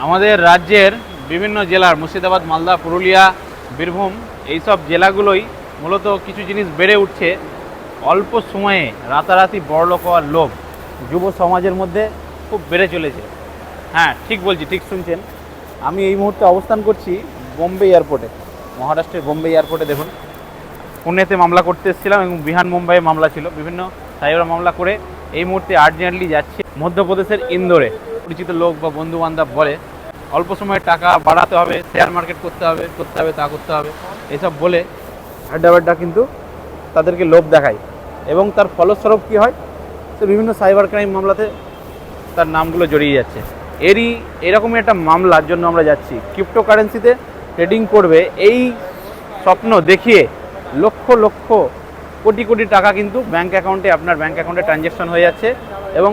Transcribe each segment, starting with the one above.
আমাদের রাজ্যের বিভিন্ন জেলার মুর্শিদাবাদ, মালদা, পুরুলিয়া, বীরভূম এইসব জেলাগুলোই মূলত কিছু জিনিস বেড়ে উঠছে। অল্প সময়ে রাতারাতি বড়লোক হওয়ার লোভ যুব সমাজের মধ্যে খুব বেড়ে চলেছে। হ্যাঁ, ঠিক বলছি, ঠিক শুনছেন। আমি এই মুহূর্তে অবস্থান করছি বোম্বে এয়ারপোর্টে, মহারাষ্ট্রের বোম্বে এয়ারপোর্টে। দেখুন, পুনেতে মামলা করতে এসেছিলাম এবং বিহান মুম্বাইয়ে মামলা ছিল, বিভিন্ন সাইবার মামলা করে এই মুহূর্তে আর্জেন্টলি যাচ্ছি মধ্যপ্রদেশের ইন্দোরে। পরিচিত লোক বা বন্ধু বান্ধব বলে অল্প সময়ে টাকা বাড়াতে হবে, শেয়ার মার্কেট করতে হবে তা করতে হবে, এসব বলে আড্ডা কিন্তু তাদেরকে লোভ দেখায় এবং তার ফলস্বরূপ কী হয়, তো বিভিন্ন সাইবার ক্রাইম মামলাতে তার নামগুলো জড়িয়ে যাচ্ছে। এরকমই একটা মামলার জন্য আমরা যাচ্ছি। ক্রিপ্টোকারেন্সিতে ট্রেডিং করবে এই স্বপ্ন দেখিয়ে লক্ষ লক্ষ কোটি কোটি টাকা কিন্তু আপনার ব্যাঙ্ক অ্যাকাউন্টে ট্রানজ্যাকশন হয়ে যাচ্ছে এবং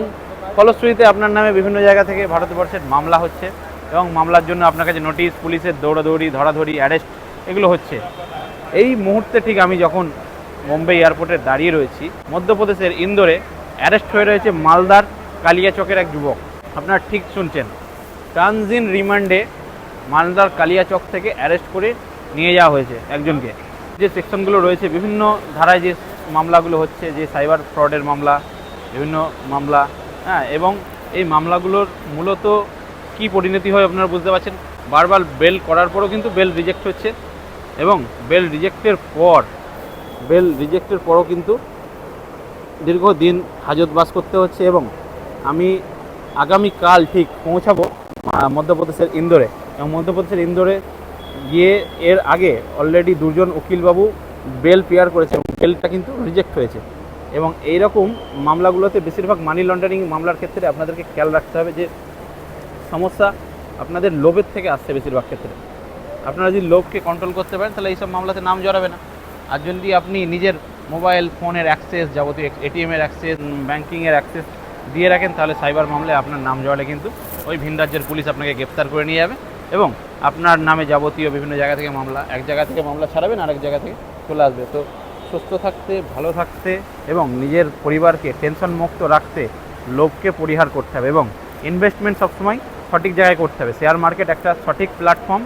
ফলশ্রুতিতে আপনার নামে বিভিন্ন জায়গা থেকে ভারতবর্ষের মামলা হচ্ছে এবং মামলার জন্য আপনার কাছে নোটিশ, পুলিশের দৌড়াদৌড়ি, ধরাধরি, অ্যারেস্ট এগুলো হচ্ছে। এই মুহূর্তে ঠিক আমি যখন মুম্বাই এয়ারপোর্টে দাঁড়িয়ে রয়েছি, মধ্যপ্রদেশের ইন্দোরে অ্যারেস্ট হয়ে রয়েছে মালদার কালিয়াচকের এক যুবক। আপনারা ঠিক শুনছেন, ট্রানজিট রিমান্ডে মালদার কালিয়াচক থেকে অ্যারেস্ট করে নিয়ে যাওয়া হয়েছে একজনকে। যে সেকশনগুলো রয়েছে, বিভিন্ন ধারায় যে মামলাগুলো হচ্ছে, যে সাইবার ফ্রডের মামলা, বিভিন্ন মামলা, হ্যাঁ, এবং এই মামলাগুলোর মূলত কি পরিণতি হয় আপনারা বুঝতে পারছেন। বারবার বেল করার পরও কিন্তু বেল রিজেক্ট হচ্ছে এবং বেল রিজেক্টের পরও কিন্তু দীর্ঘদিন হাজতবাস করতে হচ্ছে। এবং আমি আগামীকাল ঠিক পৌঁছাবো মধ্যপ্রদেশের ইন্দোরে, এবং মধ্যপ্রদেশের ইন্দোরে গিয়ে এর আগে অলরেডি দুজন উকিলবাবু বেল পেয়ার করেছে এবং বেলটা কিন্তু রিজেক্ট হয়েছে। এবং এইরকম মামলাগুলোতে বেশিরভাগ মানি লন্ডারিং মামলার ক্ষেত্রে আপনাদেরকে খেয়াল রাখতে হবে যে সমস্যা আপনাদের লোভের থেকে আসছে। বেশিরভাগ ক্ষেত্রে আপনারা যদি লোভকে কন্ট্রোল করতে পারেন তাহলে এইসব মামলাতে নাম জড়াবে না। আর যদি আপনি নিজের মোবাইল ফোনের অ্যাক্সেস, যাবতীয় এটিএমের অ্যাক্সেস, ব্যাঙ্কিংয়ের অ্যাক্সেস দিয়ে রাখেন, তাহলে সাইবার মামলায় আপনার নাম জড়ালে কিন্তু ওই ভিন রাজ্যের পুলিশ আপনাকে গ্রেপ্তার করে নিয়ে যাবে এবং আপনার নামে যাবতীয় বিভিন্ন জায়গা থেকে মামলা, এক জায়গা থেকে মামলা ছাড়াবেন, আরেক জায়গা থেকে চলে আসবে। তো সুস্থ থাকতে, ভালো থাকতে এবং নিজের পরিবারকে টেনশন মুক্ত রাখতে লোভকে পরিহার করতে হবে এবং ইনভেস্টমেন্ট সবসময় সঠিক জায়গায় করতে হবে। শেয়ার মার্কেট একটা সঠিক প্ল্যাটফর্ম,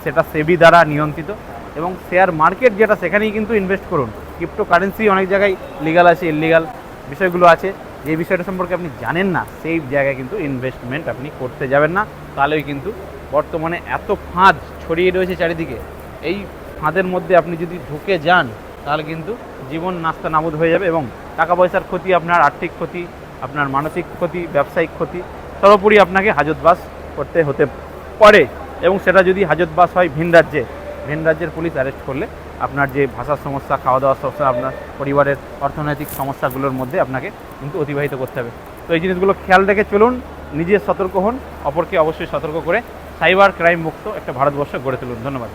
সেটা সেবি দ্বারা নিয়ন্ত্রিত এবং শেয়ার মার্কেট যেটা, সেখানেই কিন্তু ইনভেস্ট করুন। ক্রিপ্টোকারেন্সি অনেক জায়গায় লিগাল আছে, ইললিগাল বিষয়গুলো আছে। যে বিষয়টা সম্পর্কে আপনি জানেন না, সেই জায়গায় কিন্তু ইনভেস্টমেন্ট আপনি করতে যাবেন না। তাহলেই কিন্তু বর্তমানে এত ফাঁদ ছড়িয়ে রয়েছে চারিদিকে, এই ফাঁদের মধ্যে আপনি যদি ঢুকে যান তাহলে কিন্তু জীবন নাস্তা নাবুদ হয়ে যাবে এবং টাকা পয়সার ক্ষতি, আপনার আর্থিক ক্ষতি, আপনার মানসিক ক্ষতি, ব্যবসায়িক ক্ষতি, সর্বোপরি আপনাকে হাজতবাস করতে হতে পারে। এবং সেটা যদি হাজতবাস হয় ভিন রাজ্যের পুলিশ অ্যারেস্ট করলে আপনার যে ভাষার সমস্যা, খাওয়া দাওয়ার সমস্যা, আপনার পরিবারের অর্থনৈতিক সমস্যাগুলোর মধ্যে আপনাকে কিন্তু অতিবাহিত করতে হবে। তো এই জিনিসগুলো খেয়াল রেখে চলুন, নিজে সতর্ক হন, অপরকে অবশ্যই সতর্ক করে সাইবার ক্রাইম মুক্ত একটা ভারতবর্ষ গড়ে তুলুন। ধন্যবাদ।